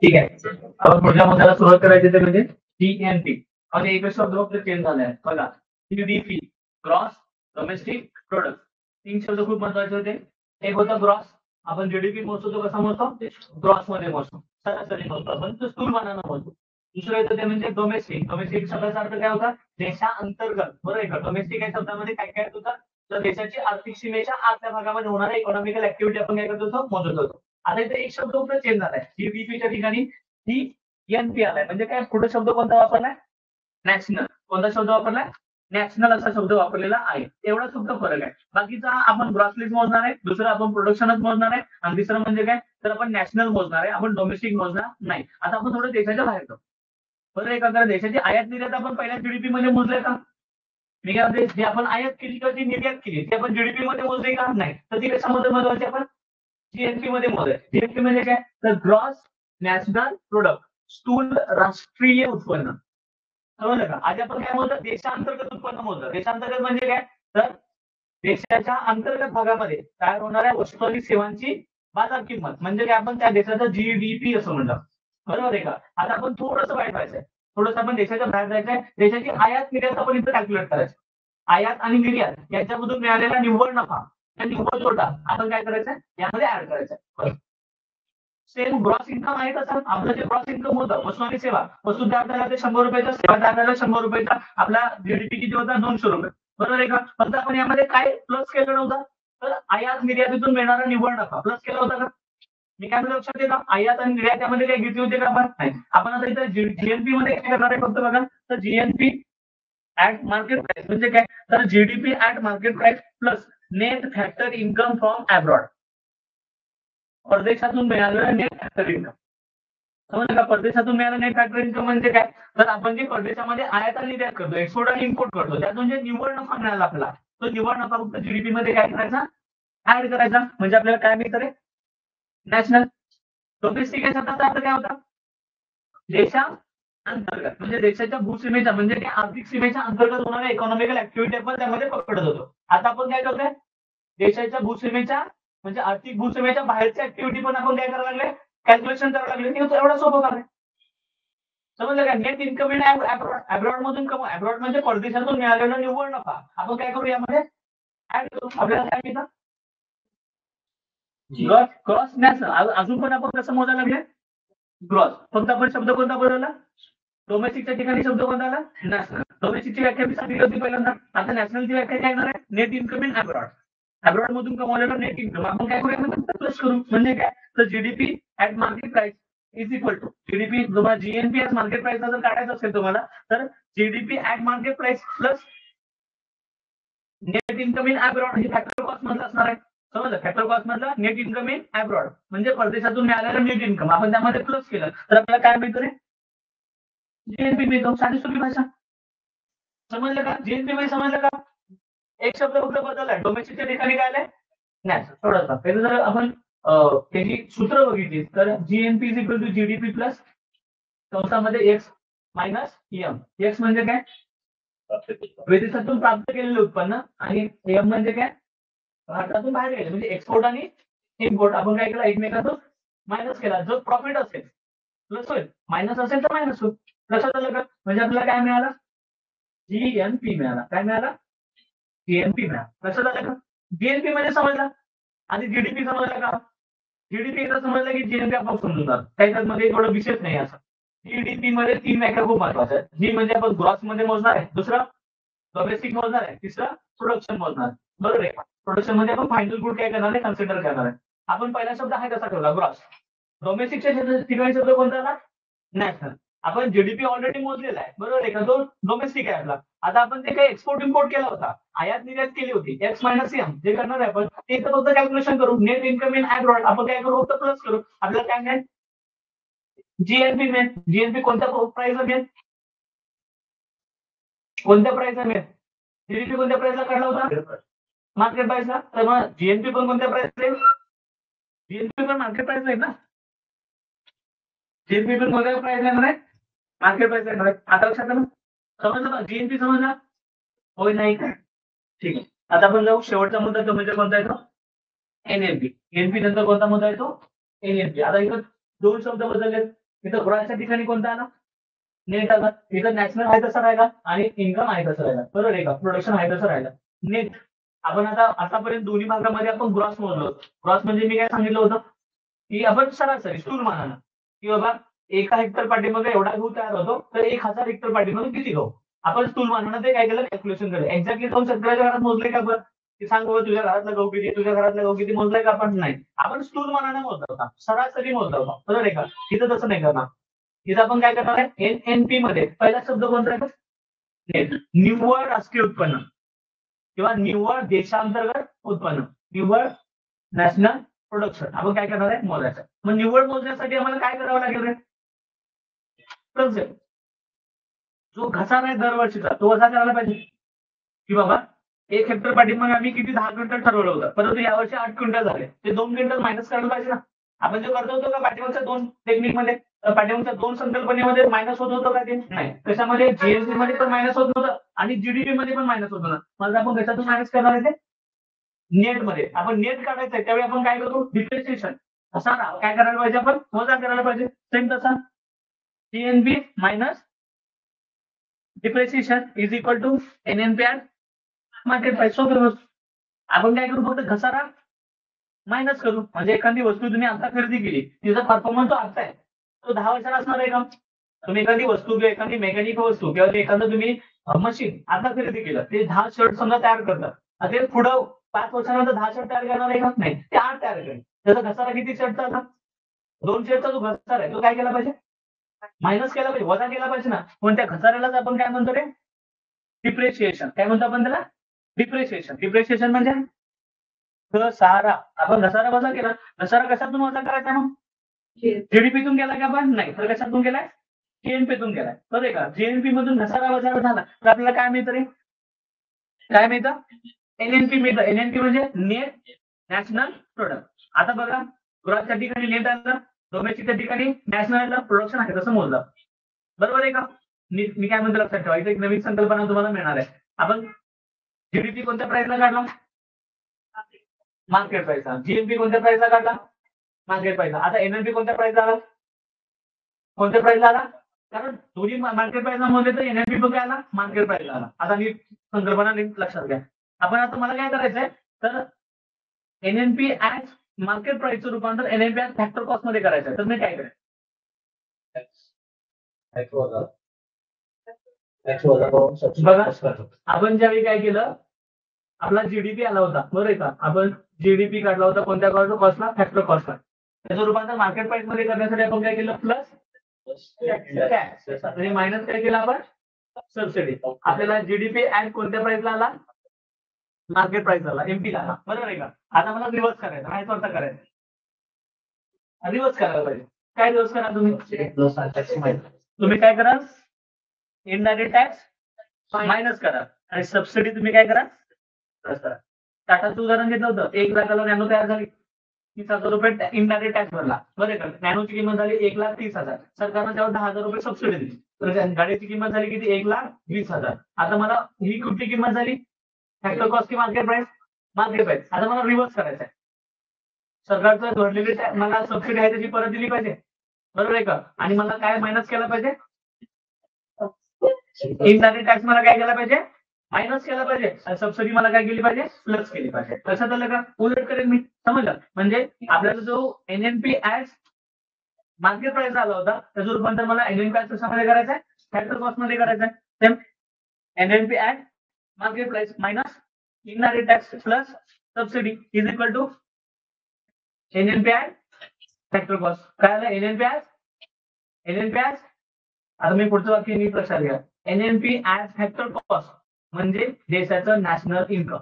ठीक आहे. आपण पुढच्या मुद्द्याला सुरुवात करायची ते म्हणजे जीएनपी. आणि एक शब्द फक्त चेंज झालाय बघा. GDP gross domestic product. 3 शब्द खूप महत्वाचे होते. एक होता ग्रॉस. आपण जीडीपी मोजतो तो कसा मोजतो? ग्रॉस मध्ये मोजतो, सरासरी मोजतो आपण, तो स्थूलमानानं मोजतो. दुसरं येतं ते म्हणजे डोमेस्टिक. डोमेस्टिक शब्दाचा अर्थ काय होता? देशांतर्गत. बरोबर आहे का? डोमेस्टिक या शब्दामध्ये काय काय होतं? तर देशाची आर्थिक सीमेच्या आतल्या भागामध्ये होणारा इकॉनॉमिकल ऍक्टिव्हिटी आपण काय करत होतो? मोजत होतो. आता इथे एक शब्द उपयोग चेंज झालाय. जीडीपीच्या ठिकाणी जीएनपी आलाय. म्हणजे काय? पुढे शब्द कोणता वापरलाय? नॅशनल. कोणता शब्द वापरलाय? नॅशनल असा शब्द वापरलेला आहे. एवढा फक्त फरक आहे. बाकीचा आपण ग्रॉसलीच मोजणार आहे, दुसरं आपण प्रोडक्शनच मोजणार आहे, आणि तिसरं म्हणजे काय, तर आपण नॅशनल मोजणार आहे, आपण डोमेस्टिक मोजणार नाही. आता आपण थोडं देशाच्या बाहेर जाऊ. बरं आहे का? देशाची आयात निर्यात आपण पहिल्या जीडीपी मध्ये मोजले का? मी काय म्हणते, जे आपण आयात केली किंवा जी निर्यात केली ते आपण जीडीपी मध्ये मोजले का? नाही. तर ती कशामध्ये मोजवायची आपण? जीएनपी मध्ये मोजायची. जीएनपी म्हणजे काय? तर ग्रॉस नॅशनल प्रोडक्ट, स्थूल राष्ट्रीय उत्पन्न. समजलं का? आधी आपण काय मोजलं? देशांतर्गत उत्पन्न मोजलं. देशांतर्गत म्हणजे काय? तर देशाच्या अंतर्गत भागामध्ये तयार होणाऱ्या वस्तू आणि सेवांची बाजार किंमत, म्हणजे काय, आपण त्या देशाचा जीडीपी असं म्हणलं. बरोबर आहे का? आता आपण थोडंसं बाहेर जायचंय, थोडंसं आपण देशाच्या बाहेर जायचंय. देशाची आयात निर्यात आपण इथं कॅल्क्युलेट करायचं. आयात आणि निर्यात यांच्यामधून मिळालेला निव्वळ नफा आणि निव्वळ तोटा आपण काय करायचं? यामध्ये ऍड करायचं. सेम ग्रॉस इन्कम आहे तसं आपलं जे ग्रॉस इन्कम होतं वस्तू आणि सेवा, वस्तू तयार झाला ते 100 रुपयाचा, सेवा तयार झाला 100 रुपयाचा, आपला जीडीपी किती होता? 200 रुपये. बरोबर आहे का? फक्त आपण यामध्ये काय प्लस केलं नव्हतं? तर आयात निर्यातीतून मिळणारा निव्वळ नफा प्लस केला होता का? मी काय म्हणतो लक्षात येतं? आयात आणि निर्यात यामध्ये काय घेतली होती का आपण? नाही. आपण आता इथं जीएनपी मध्ये काय करणार आहे फक्त बघा. तर जीएनपी ऍट मार्केट प्राइस म्हणजे काय? तर GDP at market price plus net factor income from abroad. परदेशातून मिळालेलं नेट फॅक्टर इन्कम. समजलं का? परदेशातून मिळालं नेट फॅक्टर इन्कम म्हणजे काय? तर आपण जे परदेशामध्ये आयात आणि निर्यात करतो, एक्सपोर्ट आणि इम्पोर्ट करतो, त्यातून जे निव्वळ नफा मिळाला आपल्याला, तो निव्वळ नफा फक्त जीडीपी मध्ये काय करायचा? ऍड करायचा. म्हणजे आपल्याला काय मिळतं रे? नॅशनल. डोमेस्टिक या शब्दाचा अर्थ काय होता? देशा अंतर्गत, म्हणजे देशाच्या भूसीमेच्या, म्हणजे आर्थिक सीमेच्या अंतर्गत होणाऱ्या इकॉनॉमिकल ऍक्टिव्हिटी आपण त्यामध्ये पकडत होतो. आता आपण काय करतोय? देशाच्या भूसीमेच्या, म्हणजे आर्थिक भूसीमेच्या बाहेरच्या ऍक्टिव्हिटी पण आपण काय करायला लागले? कॅल्क्युलेशन करायला लागले. हे एवढा सोपं काम आहे. समजलं का? Net income in abroad. Abroad मधून कमवा. अब्रॉड म्हणजे परदेशातून मिळालेला निव्वळ नफा आपण काय करू? यामध्ये ऍड करू. आपल्याला काय मिळतं? Cross national. अजून पण आपण कसं मोजायला लागले? ग्रॉस. फक्त आपण शब्द कोणता बदलला? डोमेस्टिकच्या ठिकाणी शब्द कोणता आला? नॅशनल. डोमेस्टिकची व्याख्या मी सांगितली होती पहिल्यांदा. आता नॅशनलची व्याख्या काय येणार आहे? Net income in abroad. Abroad मधून कमवलेलं नेट इन्कम आपण काय करूया? प्लस करू. म्हणजे काय? तर GDP at market price is equal to GDP. तुम्हाला जीएनपी ऍट मार्केट प्राइस जर काढायचं असेल तुम्हाला, तर GDP at market price plus net income in abroad हे फॅक्टर कॉस्ट मधलं असणार आहे. समजलं? फॅक्टर कॉस्ट मधला नेट इन्कम इन अब्रॉड म्हणजे परदेशातून मिळालेलं नेट इन्कम आपण त्यामध्ये प्लस केलं तर आपल्याला काय मिळतं रे? जीएनपी मिळतो. साधी सोपी भाषा. समजलं का? जीएनपी मध्ये समजलं का? एक शब्द फक्त बदललाय. डोमेस्टिकच्या ठिकाणी काय आलंय? नाही. थोडासा पहिलं जर आपण त्याची सूत्र बघितली तर GNP is equal to GDP plus कंसामध्ये एक्स मायनस एम. एक्स म्हणजे काय? विदेशातून प्राप्त केलेलं उत्पन्न, आणि एम म्हणजे काय? भारतातून बाहेर गेले, म्हणजे एक्सपोर्ट आणि इम्पोर्ट आपण काय केलं? एकमेकातून मायनस केला. जो प्रॉफिट असेल प्लस होईल, मायनस असेल तर मायनस होईल. लक्षात आलं का? म्हणजे आपल्याला काय मिळालं? जीएनपी मिळाला. काय मिळाला? जीएनपी मिळाला. लक्षात आलं का? जीएनपी म्हणजे समजला. आधी जीडीपी समजला का? जीडीपी एकदा समजलं की जीएनपी आपण समजून जातो. त्याच्यामध्ये थोडं विशेष नाही असं. जीडीपी मध्ये 3 व्याख्या खूप महत्वाच्या आहेत. जी म्हणजे आपण ग्रॉस मध्ये मोजणार आहे, दुसरं डोमेस्टिक मोजणार आहे, तिसरं प्रोडक्शन मोजणार आहे. बरोबर आहे. प्रोडक्शन मध्ये आपण फायनल गुड काय करणार आहे? कन्सिडर करणार आहे. आपण पहिला शब्द आहे कसा ठेवला? ग्रॉस. डोमेस्टिकच्या ठिकाणी शब्द कोणता आला? नॅशनल. आपण जीडीपी ऑलरेडी मोजलेला आहे. बरोबर आहे का? तो डोमेस्टिक आहे आपला. आता आपण ते काही एक्सपोर्ट इम्पोर्ट केला होता, आयात निर्यात केली होती, एक्स मायनस एम जे करणार आहे आपण ते फक्त कॅल्क्युलेशन करू. नेट इन्कम इन अब्रॉड आपण काय करू? फक्त प्लस करू. आपल्याला काय मिळेल? जीएनपी मिळेल. जीएनपी कोणत्या प्राइसला मिळेल? कोणत्या प्राइसला मिळेल? जीडीपी कोणत्या प्राइसला काढला होता? मार्केट प्राइसला. तर मग जीएनपी पण कोणत्या प्राइसला आहे? जीएनपी पण मार्केट प्राइस आहे ना. जीएनपी पण कोणत्या प्राइसला येणार आहे? मार्केट प्राइस येणार आहे. आता लक्षात आलं? समजलं का? जीएनपी समजला? होय नाही का? ठीक आहे. आता आपण जाऊ शेवटचा मुद्दा, तो म्हणजे कोणता येतो? एनएमपी. एनपी नंतर कोणता मुद्दा येतो? एनएमपी. आता इथं 2 शब्द बदलले. इथं ग्रॉसच्या ठिकाणी कोणता आला? नेट आला. इथं नॅशनल आहे तसं राहिला आणि इन्कम आहे तसं राहिला. बरोबर आहे का? प्रोडक्शन आहे तसं राहिलं. नेट आपण आता आतापर्यंत दोन्ही भागामध्ये आपण ग्रॉस मोजलो. ग्रॉस म्हणजे मी काय सांगितलं होतं की आपण सरासरी स्थूलमानानं की बाबा एका हेक्टर पाठीमागे एवढा गहू तयार होतो, तर 1000 हेक्टर पाठीमागे किती गहू? आपण स्थूलमानानं ते काय केलं? कॅल्क्युलेशन केलं. एक्झॅक्टली जाऊन शेतकऱ्याच्या घरात मोजले का आपण? की सांग बाबा तुझ्या घरातलं गहू किती, तुझ्या घरातलं गहू किती मोजलंय का आपण? नाही. आपण स्थूलमानानं मोजलं होता, सरासरी मोजलं होता. बरोबर आहे का? इथं तसं नाही करणार. इथं आपण काय करणार आहे? एनएनपी मध्ये पहिला शब्द कोणता आहे? नेट. निव्वळ राष्ट्रीय उत्पन्न किंवा निव्वळ देशांतर्गत उत्पन्न, निव्वळ नॅशनल प्रोडक्शन आपण काय करणार आहे? मोजायचं. मग निव्वळ मोजण्यासाठी आम्हाला काय करावं लागेल रे? कन्सेप्ट जो घसारा आहे दरवर्षीचा तो कसा करायला पाहिजे की बाबा 1 हेक्टर पाठीमागे आम्ही किती 10 क्विंटल ठरवलं होतं, परंतु यावर्षी 8 क्विंटल झाले. ते 2 क्विंटल मायनस करायला पाहिजे ना. आपण जे करतो होतो का पाठीमागच्या 2 टेक्निकमध्ये, पाठीमागच्या 2 संकल्पनेमध्ये मायनस होत होतं का? ते नाही. त्याच्यामध्ये जीएसटी मध्ये पण मायनस होत नव्हतं आणि जीडीपी मध्ये पण मायनस होत नव्हतं. मग आपण कशातून मायनस करणार आहे? ते नेट मध्ये. आपण नेट काढायचं आहे त्यावेळी आपण काय करतो? डिप्रिसिएशन घसारा काय करायला पाहिजे? आपण वजा करायला पाहिजे. सेम तसा TNP minus depreciation is equal to NNP at market price. आपण काय करू? फक्त घसारा मायनस करू. म्हणजे एखादी वस्तू तुम्ही आता खरेदी केली, तिचा परफॉर्मन्स तो आता आहे, तो 10 वर्षाला असणार आहे का? तुम्ही एखादी वस्तू किंवा एखादी मेकॅनिक वस्तू किंवा एखादं तुम्ही मशीन आता खरेदी केलं, ते 10 शर्ट समजा तयार करतात. ते पुढं 5 वर्षानंतर 10 शर्ट तयार करणार आहे का? नाही. ते 8 तयार करेल. त्याचा घसारा किती शर्टचा आता? 2 शर्टचा जो घसारा आहे तो काय केला पाहिजे? मायनस केला पाहिजे, वजा केला पाहिजे ना. पण त्या घसाऱ्यालाच आपण काय म्हणतो रे? डिप्रिशिएशन. काय म्हणतो आपण त्याला? डिप्रिशिएशन. डिप्रिशिएशन म्हणजे घसारा. आपण घसारा वजा केला. घसारा कशातून वजा करायचा मग? जीडीपीतून केला का आपण? नाही. तर कशातून केलाय? जीएनपीतून केलाय. बरोबर आहे का? जीएनपी मधून घसारा वजा झाला तर आपल्याला काय मिळतं रे? काय मिळतं? एनएनपी मिळतं. एनएनपी म्हणजे नेट नॅशनल प्रोडक्ट. आता बघा ग्रॉसच्या ठिकाणी नेट आलं, डोमेस्टिकच्या ठिकाणी नॅशनल प्रोडक्शन आहे तसं मोजलं. बरोबर आहे का? मी काय म्हणतो लक्षात ठेवा, इथे एक नवीन संकल्पना तुम्हाला मिळणार आहे. आपण जीडीपी कोणत्या प्राइसला काढला? मार्केट प्राइसला. जीएनपी कोणत्या प्राइसला काढला? मार्केट प्राइसला. आता एनएनपी कोणत्या प्राइसला आला? कोणत्या प्राइसला आला? कारण दोन्ही मार्केट प्राइसला मोजले तर एनएनपी पण काय आला? मार्केट प्राइसला आला. आता नीट संकल्पना नीट लक्षात घ्या. आपण आता मला काय करायचंय तर एनएनपी ऍट मार्केट प्राइसचं रूपांतर एनएनपी ऍट फॅक्टर कॉस्ट मध्ये करायचं. तर मी काय करेन? बघा आपण ज्यावेळी काय केलं, आपला जीडीपी आला होता. बरोबर आहे का? आपण जीडीपी काढला होता कोणत्या कॉस्टला? फॅक्टर कॉस्टला. त्याचं रूपांतर मार्केट प्राइस मध्ये करण्यासाठी आपण काय केलं? प्लस टॅक्स आणि मायनस काय केलं आपण? सबसिडी. आपल्याला जीडीपी ऍट कोणत्या प्राइसला आला? मार्केट प्राइस आला, एमपी आला. बरोबर आहे का? आता मला रिव्हर्स करायचा, काय स्वतः करायचं? रिव्हर्स करायला पाहिजे. काय रिव्हर्स करा तुम्ही? तुम्ही काय करा? इनडायरेक्ट टॅक्स मायनस करा आणि सबसिडी तुम्ही काय करा? प्लस करा. टाटाचं उदाहरण घेतलं होतं, 1 लाखाला नॅनो तयार झाली, 30,000 रुपये इनडायरेक्ट टॅक्स भरला. बरोबर का? नॅनोची किंमत झाली 1,30,000. सरकारनं त्यावर 10,000 रुपये सबसिडी दिली. तर गाडीची किंमत झाली किती? 1,20,000. आता मला ही कुठली किंमत झाली? फॅक्टर कॉस्ट की मार्केट प्राइस? Market price. आता मला रिव्हर्स करायचं आहे. सरकारचं भरलेली मला सबसिडी आहे त्याची परत दिली पाहिजे. बरोबर आहे का? आणि मला काय मायनस केला पाहिजे? इनडायरेक्ट टॅक्स मला काय केला पाहिजे? मायनस केला पाहिजे. आणि सबसिडी मला काय केली पाहिजे? प्लस केली पाहिजे. लक्षात आलं का? उलट करेन मी. समजलं? म्हणजे आपल्याला जो एनएनपी ऍट मार्केट प्राइस आला होता त्याचं रूपांतर मला एनएनपी ऍट कशामध्ये करायचं आहे? फॅक्टर कॉस्ट मध्ये करायचं आहे. Same NNP at market price minus indirect tax plus subsidy is equal to NNP at factor cost. काय आलं? एनएनपी ऍट आता मी पुढचं वाक्य नीट लक्षात घ्या. एनएनपी ऍट फॅक्टर कॉस्ट म्हणजे देशाचं नॅशनल इन्कम.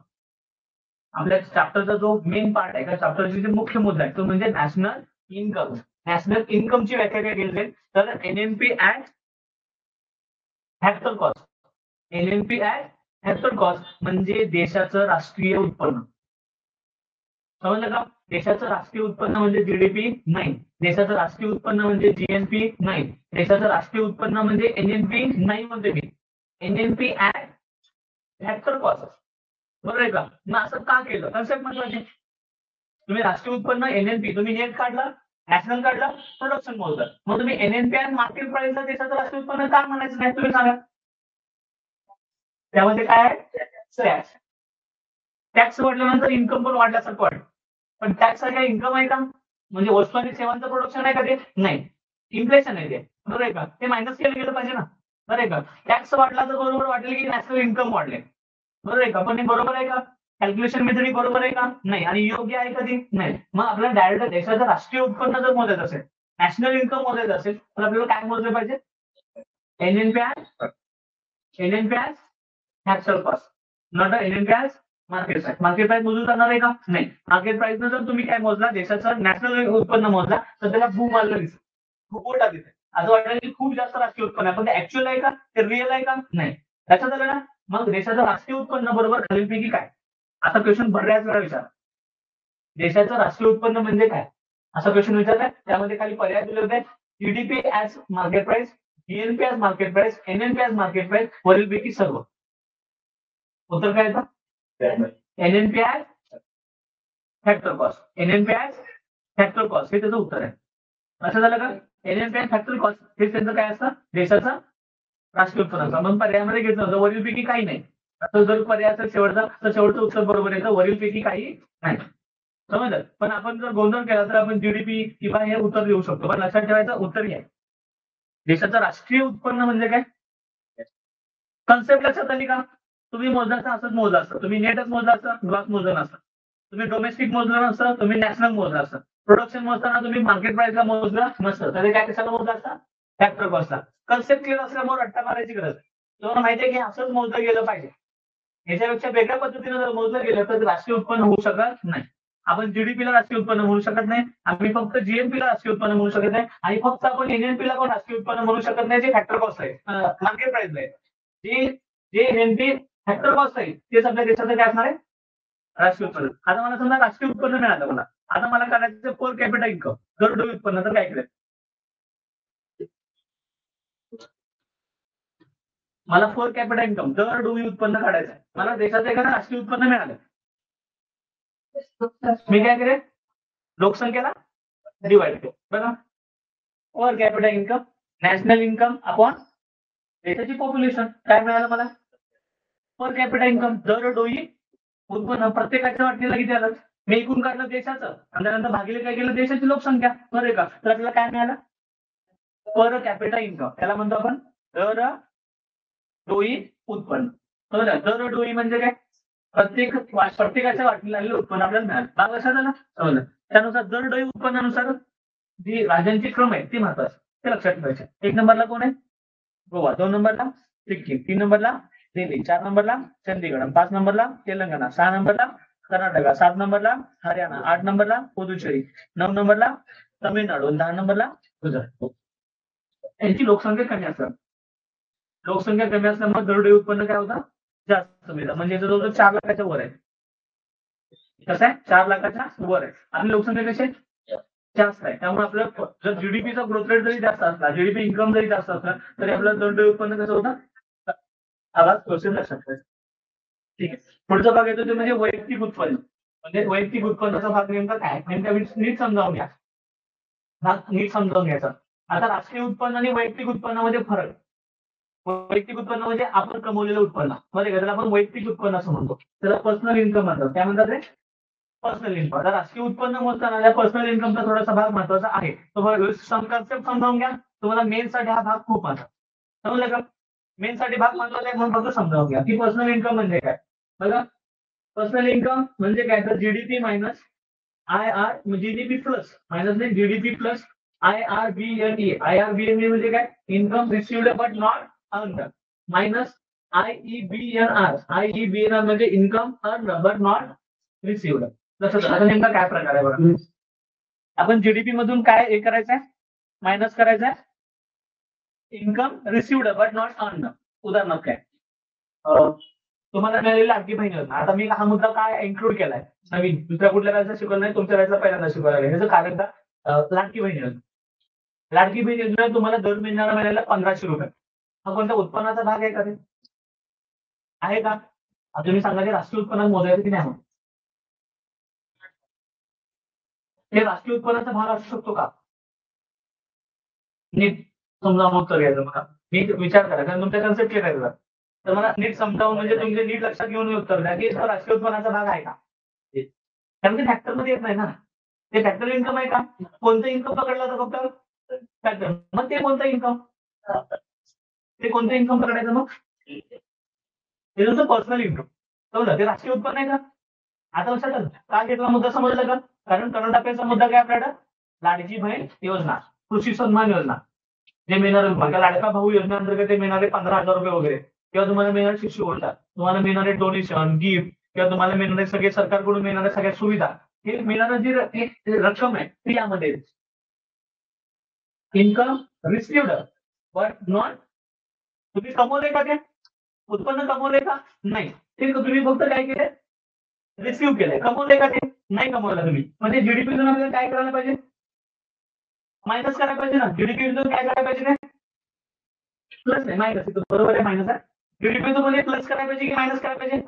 आपल्या चॅप्टरचा जो मेन पार्ट आहे, चॅप्टरचे जे मुख्य मुद्दा आहे तो म्हणजे नॅशनल इन्कम. नॅशनल इन्कमची व्याख्या काय केली जाईल तर NNP at factor cost. NNP at factor cost म्हणजे देशाचं राष्ट्रीय उत्पन्न. समजलं का? देशाचं राष्ट्रीय उत्पन्न म्हणजे जीडीपी नाही. देशाचं राष्ट्रीय उत्पन्न म्हणजे जीएनपी नाही. देशाचं राष्ट्रीय उत्पन्न म्हणजे एनएनपी नाही म्हणते मी. NNP at factor cost. बरोबर आहे का? मग असं का केलं? कन्सेप्ट महत्वाची. तुम्ही राष्ट्रीय उत्पन्न एनएनपी तुम्ही नेट काढला नॅशनल काढलं, प्रोडक्शन मोजलं. मग तुम्ही NNPI मार्केट प्राइसला देशाचं राष्ट्रीय उत्पन्न का म्हणायचं नाही तुम्ही सांगा. त्यामध्ये काय आहे? टॅक्स. टॅक्स वाढल्यानंतर इन्कम पण वाढल्यासारखं वाटतं. पण टॅक्स हा काय इन्कम आहे का? म्हणजे वस्तू आणि सेवांचं प्रोडक्शन आहे का ते? नाही. इन्फ्लेशन आहे ते. बरोबर आहे का? ते मायनस केलं गेलं पाहिजे ना. बरोबर आहे का? टॅक्स वाढला तर बरोबर वाटेल की नॅशनल इन्कम वाढले. बरोबर आहे का? पण हे बरोबर आहे का? कॅल्क्युलेशन मेथड बरोबर आहे का? नाही. आणि योग्य आहे का ती? नाही. मग आपल्याला डायरेक्ट देशाचं राष्ट्रीय उत्पन्न जर मोजायचं असेल, नॅशनल इन्कम मोजायचं असेल, तर आपल्याला काय मोजलं पाहिजे? NNPI national cost, not NNPI market price. Market price मोजून जाणार आहे का? नाही. मार्केट प्राइस जर तुम्ही काय मोजला, देशाचं नॅशनल उत्पन्न मोजला, तर त्याला भू मानलं दिसेल, भूगोटा दिसेल. असं वाटेल की खूप जास्त राष्ट्रीय उत्पन्न आहे, पण ते ऍक्च्युअल आहे का? ते रिअल आहे का? नाही. लक्षात आलं ना? मग देशाचं राष्ट्रीय उत्पन्न बरोबर खालीलपैकी काय? असा क्वेश्चन बऱ्याच वेळा विचार. देशाचं राष्ट्रीय उत्पन्न म्हणजे काय? असा क्वेश्चन विचारलाय. त्यामध्ये खाली पर्याय दिले होते, GDP as market price, BNP as market price, NNP as market price, वरीलपैकी सर्व. उत्तर काय येतं? NNPI factor cost. NNPI factor cost हे त्याचं उत्तर आहे. असं झालं का? NNPI फॅक्टर कॉस्ट हे त्यांचं काय असतं? देशाचा राष्ट्रीय उत्पन्नाचा. मग पर्यायामध्ये घेतलं होतं वरीलपैकी काही नाही. आता जर पर्यायाचं शेवटचा, तर शेवटचं उत्तर बरोबर येतं, वरीलपैकी काही नाही. समजलं? पण आपण जर गोंधळ केला तर आपण जीडीपी किंवा हे उत्तर देऊ शकतो. पण लक्षात ठेवायचं उत्तर हे आहे. देशाचं राष्ट्रीय उत्पन्न म्हणजे काय? कन्सेप्ट लक्षात आली का? तुम्ही मोजण्याचं असंच मोजलं असतं. तुम्ही नेटच मोजलं असतं, ग्रॉस मोजलं नसतं. तुम्ही डोमेस्टिक मोजलं नसतं, तुम्ही नॅशनल मोजलं असतं. प्रोडक्शन मोजताना तुम्ही मार्केट प्राइसला मोजलं नसतं, तर काय कशाला मोजलं असतं? फॅक्टर कॉस्टला. कन्सेप्ट क्लिअर असल्यामुळे रट्टा मारायची गरज आहे. तुम्हाला माहिती आहे की असंच मोजलं गेलं पाहिजे. याच्यापेक्षा वेगळ्या पद्धतीने जर मोजलं गेलं तर राष्ट्रीय उत्पन्न होऊ शकत नाही. आपण जीडीपीला राष्ट्रीय उत्पन्न म्हणू शकत नाही. आम्ही फक्त जीएनपीला राष्ट्रीय उत्पन्न म्हणू शकत नाही. आणि फक्त आपण एनएनपीला पण राष्ट्रीय उत्पन्न म्हणू शकत नाही, जे फॅक्टर कॉस्ट आहे, मार्केट प्राइस आहे. जे एनएनपी फॅक्टर कॉस्ट आहे, तेच आपल्या देशाचं काय असणार आहे? राष्ट्रीय उत्पन्न. आता मला समजा राष्ट्रीय उत्पन्न मिळालं मला. आता मला करायचं पर कॅपिटा इन्कम, दरडोई उत्पन्न. तर काय करायचं? मला पर कॅपिटा इन्कम, दरडोई उत्पन्न काढायचं आहे. मला देशाचं एखादं राष्ट्रीय उत्पन्न मिळालं. मी काय करेन? लोकसंख्येला डिवाइड करेन. बघा, per capita income, national income upon देशाची पॉप्युलेशन. काय मिळालं मला? पर कॅपिटा इन्कम, दरडोई उत्पन्न. प्रत्येकाच्या वाटणीला किती आलं? मी एकूण काढलं देशाचं, आणि त्यानंतर भागिले काय केलं? देशाची लोकसंख्या. बरोबर आहे का? तर आपल्याला काय मिळालं? Per capita income. त्याला म्हणतो आपण दर डोई उत्पन्न. बरोबर. दर डोई म्हणजे काय? प्रत्येकाच्या वाटणीला आलेलं उत्पन्न आपल्याला मिळालं. भाग लक्षात आला? समजलं. त्यानुसार दर डोई उत्पन्नानुसार जी राज्यांची क्रम आहे ती महत्वाची, ते लक्षात ठेवायचे. 1 नंबरला कोण आहे? गोवा. 2 नंबरला सिक्कीम. 3 नंबरला दिल्ली. 4 नंबरला चंदीगड. 5 नंबरला तेलंगणा. 6 नंबरला कर्नाटक. 7 नंबरला हरियाणा. 8 नंबरला पुदुचेरी. 9 नंबरला तमिळनाडू. 10 नंबरला गुजरात. यांची लोकसंख्या कमी असतात. लोकसंख्या कमी असल्यामुळे दरडोई उत्पन्न काय होतं? जास्त मिळतं. म्हणजे जवळजवळ 4 लाखाच्या वर आहे. कसं आहे? 4 लाखाच्या वर आहे. आपली लोकसंख्या कशी आहे? जास्त आहे. त्यामुळे आपलं जर जीडीपीचा ग्रोथ रेट जरी जास्त असला, जीडीपी इन्कम जरी जास्त असला, तरी आपलं दरडोई उत्पन्न कसं होतं? आवाज क्वेश्चन लक्षात ठेवायचा. ठीक आहे. पुढचा भाग येतो ते म्हणजे वैयक्तिक उत्पन्न. म्हणजे वैयक्तिक उत्पन्नाचा भाग नेमका काय? नेमका नीट समजावून घ्या. भाग नीट समजावून घ्यायचा. आता राष्ट्रीय उत्पन्न आणि वैयक्तिक उत्पन्नामध्ये फरक. वैयक्तिक उत्पन्न म्हणजे आपण कमवलेलं उत्पन्न. बरोबर का? त्याला आपण वैयक्तिक उत्पन्न असं म्हणतो. त्याला पर्सनल इन्कम म्हणतात. काय म्हणतात ते? Personal income. आता राष्ट्रीय उत्पन्न मोजताना त्या पर्सनल इन्कमचा थोडासा भाग महत्वाचा आहे. तो कन्सेप्ट समजावून घ्या. तुम्हाला मेन साठी हा भाग खूप महत्वाचा. समजलं का? मेन साठी भाग महत्वाचा आहे म्हणून फक्त समजावून घ्या की पर्सनल इन्कम म्हणजे काय. बघा, पर्सनल इन्कम म्हणजे काय? तर GDP minus IR, GDP plus minus नाही, जीडीपी प्लस IRBNE. IRBNE म्हणजे काय? Income received but not earned. Minus IEBNR. IEBNR म्हणजे income earned but not received. लक्षात. आता नेमका काय प्रकार आहे बघा. आपण जीडीपी मधून काय हे करायचंय? मायनस करायचंय income received but not earned. उदाहरणार्थ काय? तुम्हाला मिळालेली लाडकी बहीण योजना. आता मी हा मुद्दा काय इन्क्लूड केलाय नवीन, दुसऱ्या कुठल्या राज्यात शिकवलं नाही, तुमच्या राज्याला पहिल्यांदा शिकवायला लागेल. ह्याचं कारण का? लाडकी बहीण योजना. लाडकी बहीण योजना तुम्हाला दर महिन्याला मिळालेला 1500 रुपये. हा कोणत्या उत्पन्नाचा भाग आहे का? ते आहे का? आता तुम्ही सांगा की राष्ट्रीय उत्पन्नात मोजायचं की नाही? हे राष्ट्रीय उत्पन्नाचा भाग असू शकतो का? नीट समजावून उत्तर घ्यायचं मला. नीट विचार करा, कारण तुमच्या कन्सेप्ट क्लिअर करायचा. तर मला नीट समजावून म्हणजे तुमचे नीट लक्षात घेऊन उत्तर द्या की राष्ट्रीय उत्पन्नाचा भाग आहे का, कारण ते फॅक्टर मध्ये येत नाही ना. ते फॅक्टर इन्कम आहे का, कोणतं इन्कम पकडलं जातं फक्त फॅक्टर, मग ते कोणतं इन्कम, ते कोणतं इन्कम पकडायचं मग, ते तुमचं पर्सनल इन्कम. समजा ते राष्ट्रीय उत्पन्न आहे का. आता लक्षात आलं का घेतला मुद्दा, समजला का. कारण करंट अफेअरचा मुद्दा काय आपल्याला, लाडकी बहीण योजना, कृषी सन्मान योजना, जे मिळणारे म्हणजे लाडका भाऊ योजनेअंतर्गत ते मिळणारे 15,000 रुपये वगैरे, किंवा तुम्हाला मिळणारे शिष्यवृत्त्या, तुम्हाला मिळणारे डोनेशन, गिफ्ट, किंवा तुम्हाला मिळणारे सगळे सरकारकडून मिळणाऱ्या सगळ्या सुविधा, हे मिळणारं जी रक्कम आहे ती यामध्ये इन्कम रिसिव्ड बट नॉट, तुम्ही कमवले का ते उत्पन्न, कमवले का नाही, ते तुम्ही फक्त काय केले, रिसिव्ह केलंय. कमवले का ते नाही कमवलं तुम्ही, म्हणजे जीडीपी आपल्याला काय करायला पाहिजे, मायनस करायला पाहिजे ना. जीडीपी काय करायला पाहिजे, प्लस नाही मायनस, बरोबर आहे मायनस आहे. जीडीपी मध्ये प्लस करायला पाहिजे की मायनस करायला पाहिजे,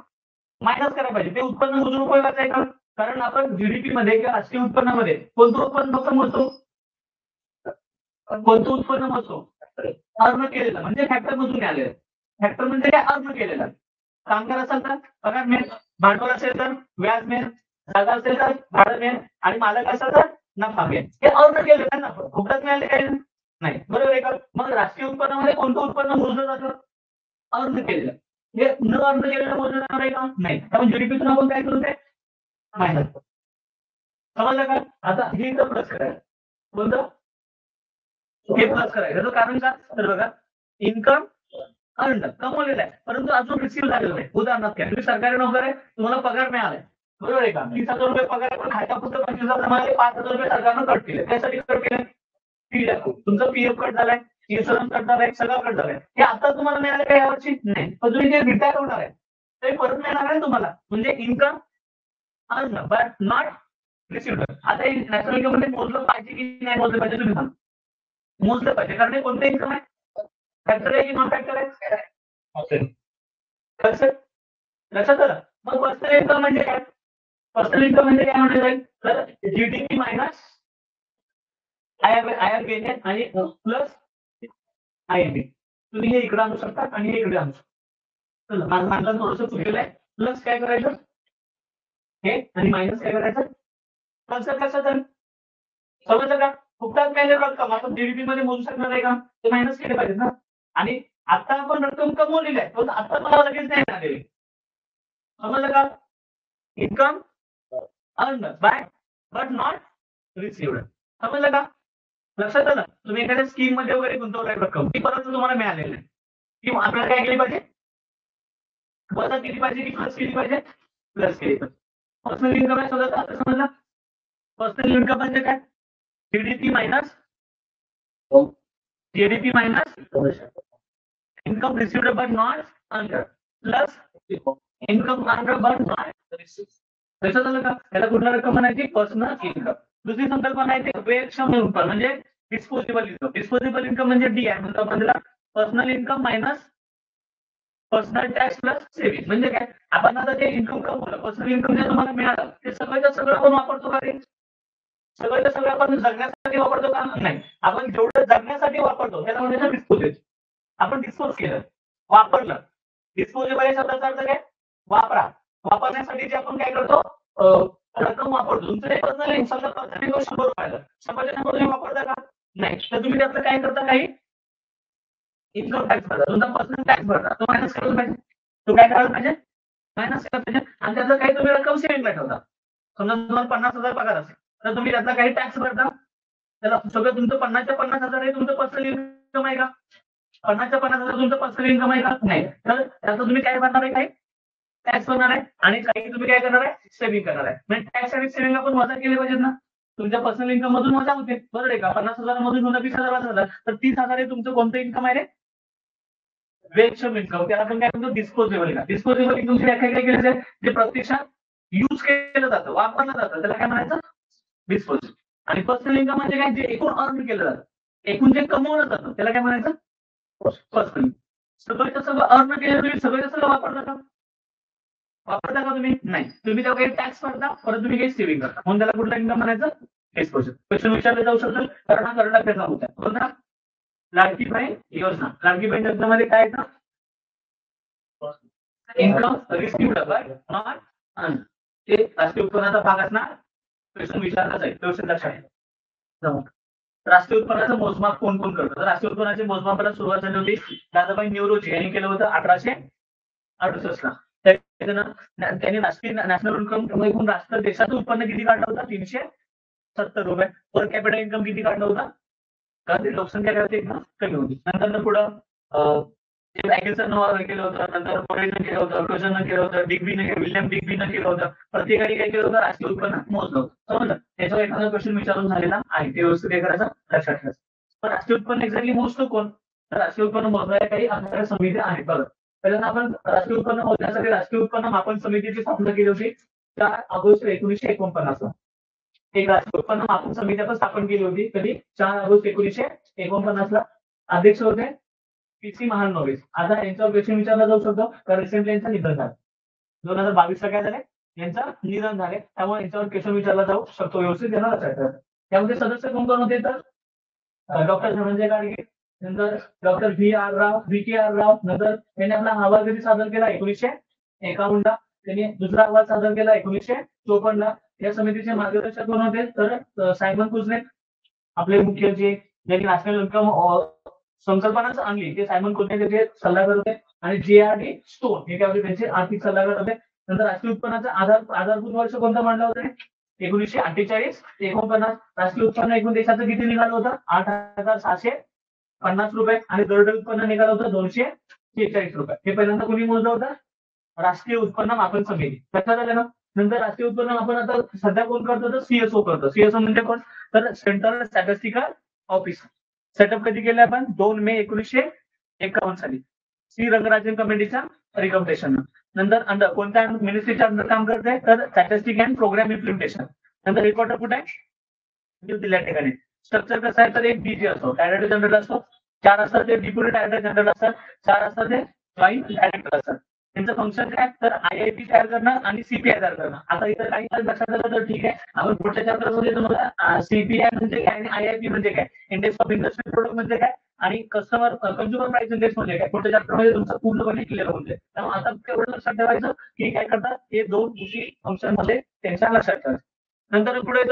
मायनस करायला पाहिजे. ते उत्पन्न मोजून उपयोगाचं आहे का, कारण आपण जीडीपी मध्ये किंवा राष्ट्रीय उत्पन्नामध्ये कोणतं उत्पन्न फक्त मोजतो, कोणतं उत्पन्न मोजतो, अर्न केलेलं, म्हणजे फॅक्टर मधून आलेलं. फॅक्टर म्हणजे काय, अर्न केलेलं. कामगार असेल तर पगार मिळेल, भांडवल असेल तर व्याज मिळेल, जागा असेल तर भाडं मिळेल, आणि मालक असेल तर नफा मिळेल. हे अर्न केलेलं ना, फुकटात मिळाले काही नाही, बरोबर आहे का. मग राष्ट्रीय उत्पन्नामध्ये कोणतं उत्पन्न मोजलं जातं, अर्न केलेलं. हे न अर्न केलेलं मोजलं जाणार आहे का, नाही. त्यामुळे जीडीपीतून आपण काय करू, ते मायनस. समजलं का. आता हे तर प्लस करायचं, कोणतं हे प्लस करायचं. कारण का, तर बघा इन्कम अर्न कमवलेलं आहे, परंतु अजून रिसिव्ह झालेलं नाही. उदाहरणार्थ काय, तुम्ही सरकारी नोकर आहे, तुम्हाला पगार मिळालाय, बरोबर आहे का. 30,000 रुपये पगार, पण खात्यापुरतं 25,000 मिळाले, 5,000 रुपये सरकारनं कट केले. त्यासाठी कट केले, तुमचं पीएफ कट झालाय, इन्शुरन्स कट झालाय, सगळं कट झालंय. हे आता तुम्हाला मिळालं का यावर्षी, नाही. पण तुम्ही जे रिटायर होणार आहे ते परत मिळणार आहे तुम्हाला, म्हणजे income earn but not received. आता हे नॅशनल इन्कम मध्ये मोजलं पाहिजे की नाही मोजलं पाहिजे, तुम्ही सांगा. मोजलं पाहिजे, कारण हे कोणतं इन्कम आहे, फॅक्टर आहे की नॉन फॅक्टर आहे, लक्षात आलं. मग पर्सनल इन्कम म्हणजे काय, पर्सनल इन्कम म्हणजे काय म्हटलं जाईल, तर GDP minus I R gain आणि प्लस आय एन बी. तुम्ही हे इकडे आणू शकता आणि हे इकडे आणू शकता. माझं मांडलं थोडंसं चुकलेलं आहे. प्लस काय करायचं हे, आणि मायनस काय करायचं, कन्सेप्ट लक्षात आलं, समजलं का. फुकटात मिळाले रक्कम आपण जीडीपी मध्ये मोजू शकणार आहे का, ते मायनस केले पाहिजे ना. आणि आता आपण रक्कम कमवलेली आहे, पण आता मला लगेच नाही मिळालेली, समजलं का. Income earn by but not received, समजलं का. लक्षात आलं. तुम्ही एखाद्या स्कीम मध्ये वगैरे गुंतवलाय रक्कम, ती परत तुम्हाला मिळालेली आहे, की आपल्याला काय केली पाहिजे, वजा केली पाहिजे की प्लस केली पाहिजे, प्लस केली पाहिजे. पर्सनल इन्कम आहे, समजलं. पर्सनल इन्कम म्हणजे काय, GDP minus GDP minus income received but not earned plus income earned but not received. लक्षात आलं का. त्याला कुठला रक्कम म्हणायची, पर्सनल इन्कम. दुसरी संकल्पना आहे ते वेक्षम उत्पन्न, म्हणजे डिस्पोजेबल इन्कम. डिस्पोजेबल इन्कम म्हणजे डी आहे, म्हणजे personal income minus personal tax plus saving. म्हणजे काय, आपण आता ते इन्कम कमवलं, पर्सनल इन्कम जे तुम्हाला मिळालं ते सगळं सगळं आपण वापरतो का, रे सगळं सगळं आपण जगण्यासाठी वापरतो का, नाही. आपण जेवढं जगण्यासाठी वापरतो त्याला म्हणजे डिस्पोजेबल, आपण डिस्पोज केलं, वापरलं. डिस्पोजेबल या शब्दाचा अर्थ काय, वापरा. वापरण्यासाठी जे आपण काय करतो, रक्कम वापरतो. तुमचं पर्सनल समजा पर्सनल इन्कम 100 रुपयाला, 100 तुम्ही वापरता का, नाही. तर तुम्ही त्याचं काय करता, काही इन्कम टॅक्स भरता, तुमचा पर्सनल टॅक्स भरता, तो मायनस करायला पाहिजे. तो काय करायला पाहिजे, मायनस करायला पाहिजे. आणि त्याचं काही तुम्ही रक्कम सेव्हिंगला ठेवता. समजा तुम्हाला 50,000 पगार असेल, तर तुम्ही त्याचा काही टॅक्स भरता, त्याला सगळं तुमचं 50च्या 50,000 हे तुमचं पर्सनल इन्कम आहे का, 50च्या 50,000 तुमचं पर्सनल इन्कम आहे का, नाही. तर त्याचं तुम्ही काय भरणार आहे, काही टॅक्स भरणार आहे, आणि काही तुम्ही काय करणार आहे, सेव्हिंग करणार आहे. म्हणजे टॅक्स आणि सेव्हिंग आपण वजा केले पाहिजेत ना. तुमच्या पर्सनल इन्कम मधून वजा होते, बरोबर आहे का. 50,000 मधून समजा 20,000 झाला, तर 30,000 हे तुमचं कोणतं इन्कम आहे रे, वेक्षम इन्कम. त्याला आपण काय म्हणतो, डिस्पोजेबल इन्कम. डिस्पोजेबल इन्कमची व्याख्या काय केली जाते, जे प्रत्यक्षात युज केलं जातं, वापरलं जातं, त्याला काय म्हणायचं, डिस्पोजेबल. आणि पर्सनल इन्कम म्हणजे काय, जे एकूण अर्न केलं जातं, एकूण जे कमवलं जातं त्याला काय म्हणायचं, पर्सनल. सगळं सगळं अर्न केलं तुम्ही, सगळं सगळं वापरता का, वापरता का तुम्ही, नाही. तुम्ही त्याला काही टॅक्स भरता, परत तुम्ही काही सेव्हिंग करता, म्हणून त्याला कुठला इन्कम म्हणायचं, डिस्पोजेबल. क्वेश्चन विचारले जाऊ शकतो, कारण हा करंट अफेअरचा होता, बरोबर ना. लाडकी बहीण योजना. लाडकी बहीण योजनेमध्ये काय येतं? Income received by not earn. ते राष्ट्रीय उत्पन्नाचा भाग असणार. क्वेश्चन विचारला जाईल, क्वेश्चन लक्षात ठेवा. राष्ट्रीय उत्पन्नाचं मोजमाप कोण कोण करतं? राष्ट्रीय उत्पन्नाचे मोजमापाला सुरुवात झाली होती दादाभाई नेहरूजी यांनी केलं होतं 1868 ला. त्यांनी राष्ट्रीय नॅशनल इन्कम एकूण राष्ट्र देशाचं उत्पन्न किती काढलं होतं? 370 रुपये. पर कॅपिटल इन्कम किती काढलं होतं? कारण ती लोकसंख्या काय होती एकदम कमी होती. नंतर पुढं केलं होतं, नंतर मोरेनं केलं होतं, क्रोजननं केलं होतं, विल्यम डिग्बीनं केलं होतं. प्रत्येकाने काय केलं होतं? राष्ट्रीय उत्पन्न मोजलं होतं. समजलं? त्याच्यावर एखादा क्वेश्चन विचारून झालेला आहे, ते व्यवस्थित काय करायचं? लक्षात ठेवायचं. पण राष्ट्रीय उत्पन्न एक्झॅक्टली मोजतो कोण? तर राष्ट्रीय उत्पन्न मोजणाऱ्या काही आधार समित्या आहेत. बघा, पहिल्यांदा आपण राष्ट्रीय उत्पन्न मोजण्यासाठी राष्ट्रीय उत्पन्न मापन समितीची स्थापना केली होती 4 ऑगस्ट 1949 ला. एक राष्ट्रीय उत्पन्न मापन समिती आपण स्थापन केली होती. कधी? 4 ऑगस्ट 1949 ला. अध्यक्ष होते PC महालनोबिस. आता यांच्यावर क्वेश्चन विचारला जाऊ शकतो, कारण रिसेंटली यांचं निधन झालं. 2022 ला काय झाले? यांचं निधन झाले. त्यामुळे यांच्यावर क्वेश्चन विचारला जाऊ शकतो, व्यवस्थित त्यांना लक्षात ठेवा. त्यामध्ये सदस्य कोण कोण होते? तर डॉक्टर धनंजय गाडगे, नंतर डॉक्टर VK आर राव. नंतर त्यांनी आपला अहवाल कधी सादर केला? 1951 ला. त्यांनी दुसरा अहवाल सादर केला 1954 ला. या समितीचे मार्गदर्शक कोण होते? तर सायमन कुझनेक. आपले मुख्य जे ज्यांनी नॅशनल इन्कम संकल्पनाच आणली ते सायमन कुझनेक जे सल्लागार होते. आणि JRD स्टोन हे काय त्यांचे आर्थिक सल्लागार होते. नंतर राष्ट्रीय उत्पन्नाचा आधारभूत वर्ष कोणतं मानलं होतं? 1948 ते 49. राष्ट्रीय उत्पन्न एकूण देशाचं किती निघालं होतं? 8,650 रुपये. आणि दरड उत्पन्न निघालं होतं 246 रुपये. हे पहिल्यांदा कोणी मोजलं होतं? राष्ट्रीय उत्पन्न मापन समिती. लक्षात आलं ना? नंतर राष्ट्रीय उत्पन्न मापन आता सध्या कोण करतो? तर CSO करतो. CSO म्हणजे कोण? तर सेंट्रल स्टॅटिस्टिकल ऑफिस. सेटअप कधी केलं आपण? 2 मे 1951 साली. C रंगराजन कमिटीच्या रिकमेंडेशन. नंतर अंडर कोणत्या मिनिस्ट्रीच्या अंडर काम करते? तर स्टॅटिस्टिक अँड प्रोग्राम इम्प्लिमेंटेशन. नंतर रिपोर्टर कुठे आहे? न्यू दिल्ली या ठिकाणी. स्ट्रक्चर कसं आहे? तर एक DG असतो, डायरेक्टर जनरल असतो. 4 असतात ते डिप्युटी डायरेक्टर जनरल असतात. 4 असतात ते जॉईंट डायरेक्टर असतात. त्यांचं फंक्शन काय? तर IIP तयार करणं आणि CPI तयार करणं. आता इथं काही लक्षात आलं तर ठीक आहे. आपण पुढच्या चॅप्टरमध्ये तुम्हाला CPI म्हणजे काय आणि IIP म्हणजे काय, इंडेक्स ऑफ इंडस्ट्रियल प्रोडक्ट म्हणजे काय आणि कंझ्युमर प्राइस इंडेक्स म्हणजे काय, पुढच्या चॅप्टरमध्ये तुमचं पूर्णपणे क्लिअर होऊन जाईल. त्यामुळे आता तेवढं लक्षात ठेवायचं की काय करतात हे 2 गोष्टी फंक्शन मध्ये त्यांच्या लक्षात ठेवायचं. नंतर पुढे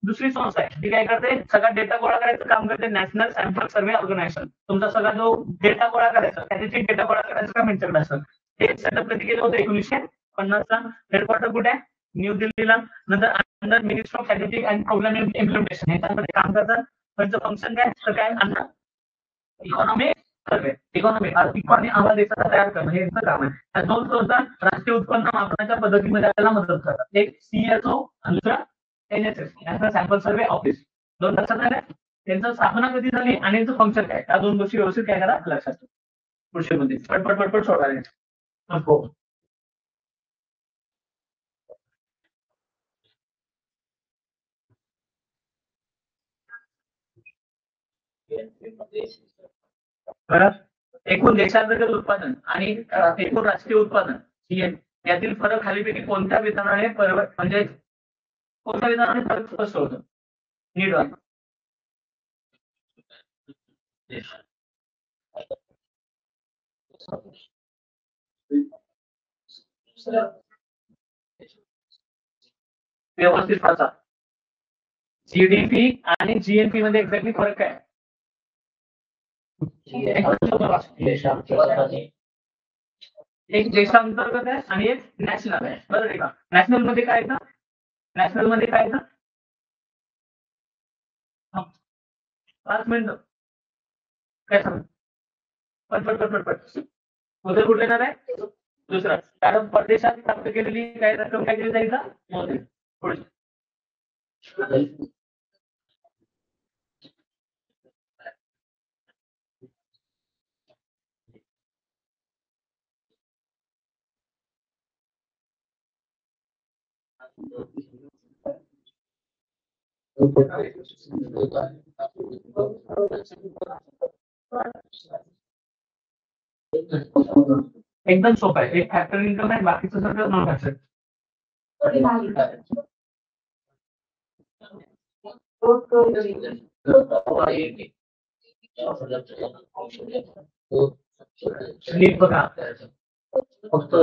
दुसरी संस्था आहे ती काय करते? सगळा डेटा गोळा करायचं काम करते, नॅशनल सॅम्पल सर्व्हे ऑर्गनायझेशन. तुमचा सगळा जो डेटा गोळा करायचा त्याचे डेटा गोळा करायचं काम यांच्याकडे असतं. हे सेटअप कधी केलं होतं? 1950 ला. हेडक्वार्टर कुठे आहे? न्यू दिल्लीला. नंतर under minister of statistic and programme implementation ह्याच्यामध्ये काम करतात. त्यांचं फंक्शन काय? तर काय? इकॉनॉमी सर्वे. इकॉनॉमी आर्थिक आणि अहवाल देशाचा तयार करणं हे यांचं काम आहे. त्या 2 संस्था राष्ट्रीय उत्पन्न मापनाच्या पद्धतीमध्ये आपल्याला मदत करतात. एक CSO आणि दुसरा NSS national sample survey office. 2 लक्षात आले? त्यांचं स्थापना कधी झाली आणि यांचं फंक्शन काय? या 2 गोष्टी व्यवस्थित काय करा लक्षात ठेवा. पुढच्या मध्ये पटपट सोडवायचे. नको. बरं, एकूण देशांतर्गत उत्पादन आणि एकूण राष्ट्रीय उत्पादन यातील फरक खालीपैकी कोणत्या विधानाने म्हणजे कोणत्या विधानाने फरक स्पष्ट होतो? नीट वाचा. व्यवस्थित वाचा. GDP आणि GNP मध्ये एक्झॅक्टली फरक काय? एक देशांतर्गत आहे आणि एक नॅशनल आहे. बरोबर आहे का? नॅशनल मध्ये काय येतं? नॅशनल मध्ये काय येतं? 5 मिनिटं काय सांग? पट उद्या कुठे येणार आहे? दुसरा. कारण परदेशात प्राप्त केलेली काही रक्कम काय केली जाईल का? मोजेल. पुढे. एकदम सोपं आहे. एक फॅक्टर इन्कम आहे, बाकीचं सगळं नॉन फॅक्टर. स्लीप बघा फक्त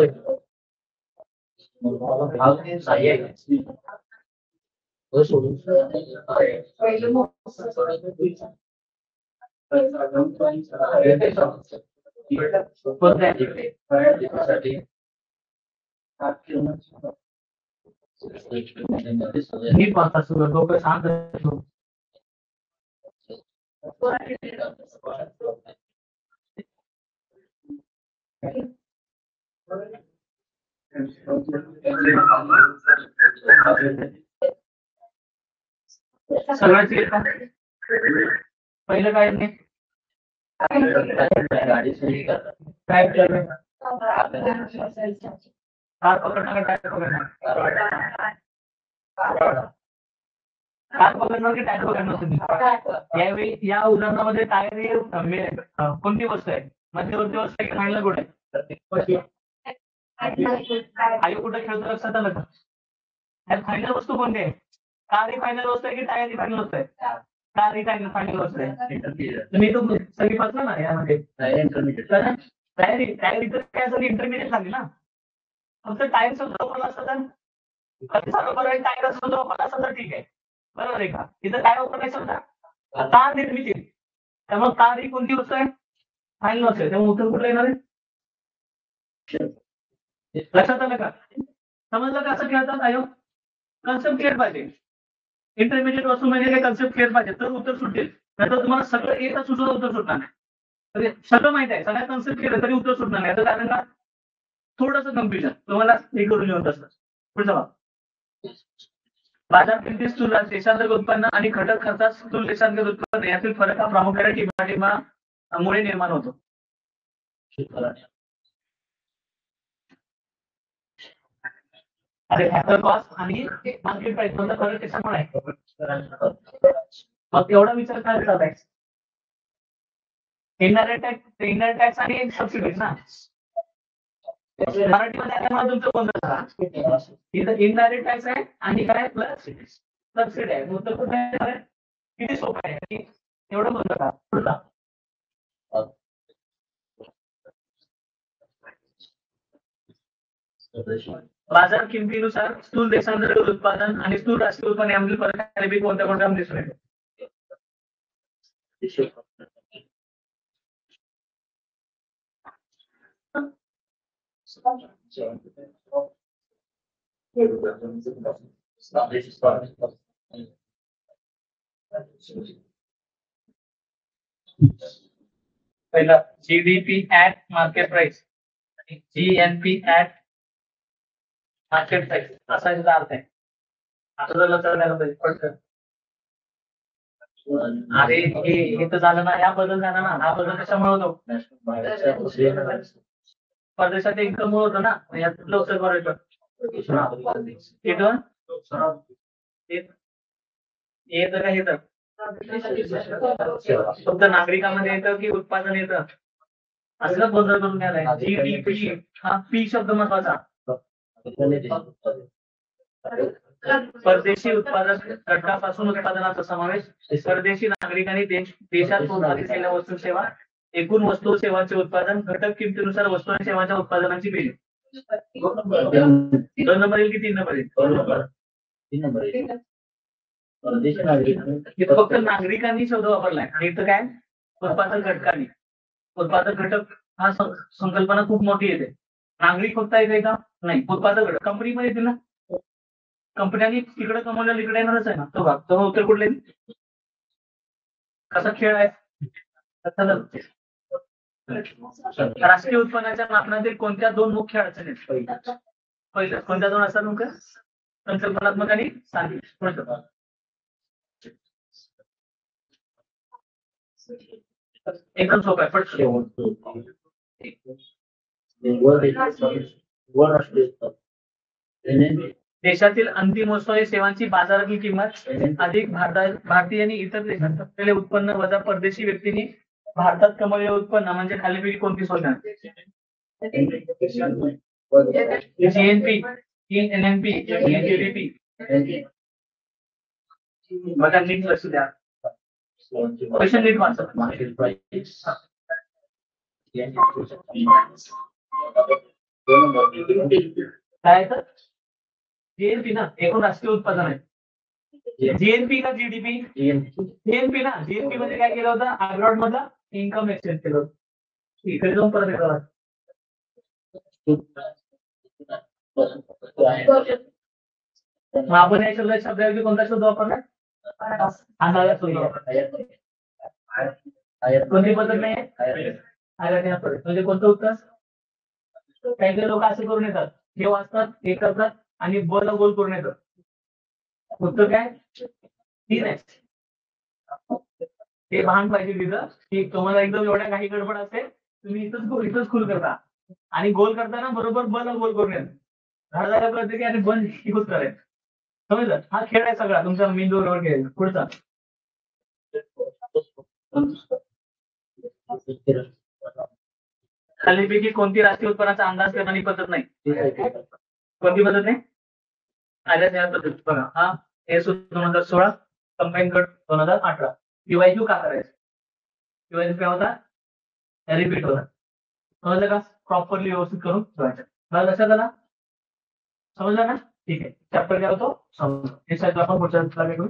स्लीप आता सुरू डोकं शांत ठेवून. सगळ्यात clear का? पहिलं काय नाही काय विचारलं? हात पकडणार का टायर पकडणार? हात पकडणार की टायर पकडणार तुम्ही? यावेळी या उदाहरणामध्ये टायर हे कोणती वस्तू आहे? मध्यवर्ती वस्तू आहे की फायनल कुठे आहे? आई कुठे खेळतो लक्षात आलं का? फायनल वस्तू कोणती आहे? कार ही फायनल वस्तू आहे की टायर ही फायनल वस्तू आहे? कार ही फायनल वस्तू आहे. तुम्ही तो सगळी पाचला ना यामध्ये टायर इथं काय झाली इंटरमिडिएट झाली ना. फक्त टायर शब्द वापरला असता तर बरोबर आहे. टायर शब्द वापरला असता तर ठीक आहे. बरोबर आहे का? इथं काय वापरायचं समजा कार निर्मिती. त्यामुळे कार ही कोणती वस्तू आहे? फायनल वस्तू आहे. त्यामुळे उत्तर कुठलं येणार आहे? लक्षात आलं का? समजलं का? असं खेळतात आयोग कन्सेप्ट क्लिअर पाहिजे. इंटरमिडिएट वस्तू म्हणजे काही कन्सेप्ट क्लिअर पाहिजे तर उत्तर सुटेल. नाहीतर तुम्हाला सगळं एकच सुद्धा उत्तर सुटणार नाही. सगळं माहिती आहे, सगळ्या कन्सेप्ट केलं तरी उत्तर सुटणार नाही. कारण का थोडंसं कन्फ्युजन तुम्हाला हे करून येऊन असतं. पुढचा भाग बाजार किमती स्थूल देशांतर्गत उत्पन्न आणि घटक खर्चात स्थूल देशांतर्गत उत्पन्न यातील फरक हा प्रामुख्याने टिंबाटिंबामुळे निर्माण होतो. अरे फॅक्टर कॉस्ट आणि मार्केट प्राइस मधला फरक कशामुळे आहे? मग एवढा विचार काय चाललाय? इनडायरेक्ट टॅक्स आणि सबसिडीज ना. मराठीमध्ये आता मला तुमचं कोणतं झाला? इथं इनडायरेक्ट टॅक्स आहे आणि काय प्लस सबसिडी आहे. उत्तर कुठे आहे? किती सोपं आहे एवढं बोलतो का? पुढचा बाजार किमतीनुसार स्थूल देशांतर्गत उत्पादन आणि स्थूल राष्ट्रीय उत्पन्न यामधील फरक कोणत्या कोणत्या दिसून येतो? पहिला जीडीपी ऍट मार्केट प्राइस आणि जीएनपी ऍट मार्केट प्राइस असा याचा अर्थ आहे. आता जर लक्षात द्यायला पाहिजे पटकन. अरे हे तर झालं ना, या बदल झाला ना. हा बदल कशामुळे होतो? परदेशात इन्कम होतं ना. यात लवकर करायचं येतं का? येतं फक्त नागरिकांमध्ये येतं की उत्पादन येतं? असं गोंधळ करून घ्यायलाय. जीडीपी हा पी शब्द महत्वाचा. परदेशी उत्पादन घटकापासून उत्पादनाचा समावेश. परदेशी नागरिकांनी देशात पोहोचवली केलेल्या वस्तू सेवा एकूण वस्तू सेवांचे उत्पादन घटक किमतीनुसार वस्तू आणि सेवांच्या उत्पादनाची बेरीज. 2 नंबर येईल की 3 नंबर येईल? 3 नंबर येईल. परदेशी नागरिकांनी फक्त नागरिकांनी शब्द वापरलाय आणि इथं काय उत्पादन घटकांनी. उत्पादक घटक हा संकल्पना खूप मोठी येते. नागरिक फक्त येते का? नाही. उत्पादक घटक कंपनी पण येते ना. कंपन्यांनी तिकडे कमवलेलं इकडे येणारच आहे ना. तो भाग तो उत्तर कुठले? कसा खेळ आहे? राष्ट्रीय उत्पन्नाच्या मापनातील कोणत्या 2 मुख्य अडचणी आहेत? पहिलं कोणत्या 2 असतात मुख्य? संकल्पनात्मक आणि सांख्यिक. एकदम सोपं आहे. पटकन देशातील अंतिम वस्तू आणि सेवांची बाजारातील किंमत अधिक भारतीय आणि इतर देशात असलेले उत्पन्न वजा परदेशी व्यक्तींनी भारतात कमवलेले उत्पन्न म्हणजे खालीलपैकी कोणती सोडणार? GNP, NNP, GDP. बघा नीट लक्ष द्या. क्वेश्चन नीट वाचा. market price. काय तर जीएनपी ना, एकूण राष्ट्रीय उत्पादन आहे. जीएनपी का जीडीपी? जीएनपी ना, जीएनपी मध्ये काय केलं होतं, अब्रॉड मधला इन्कम एक्सचेंज केलं होतं. इकडे जाऊन परत एकदा वाच. मग आपण या शब्दाऐवजी कोणता शब्द वापरला? अंदाजा शब्द वापरला. कोणती पद्धत नाही म्हणजे कोणतं उत्तर? काही काही लोक असे करून येतात, हे वाचतात, हे करतात आणि बल गोल करून येतात. उत्तर काय? तीन आहे. हे भान पाहिजे तिथं की तुम्हाला एकदम एवढ्या काही गडबड असेल, तुम्ही इथंच खुल करता आणि गोल करताना बरोबर बल गोल करून येत. झाडाला कळते की आणि बल ही उत्तर आहे. समजलं? हा खेळ आहे सगळा तुमचा मेंदूवर खेळ. पुढचा खालीपैकी कोणती राष्ट्रीय उत्पन्नाचा अंदाज करणारी पद्धत नाही? कोणती पद्धत नाही? आल्या पद्धत बघा. हा एस 2016, कंबाईन गट 2018. पीवायक्यू का करायचं? पीवायक्यू काय होता? रिपीट होता. समजलं का? प्रॉपरली व्यवस्थित करून ठेवायचं. मला लक्षात आला? समजलं ना? ठीक आहे. चॅप्टर काय होतो समजलं. हे साईड आपण पुढच्या भेटू.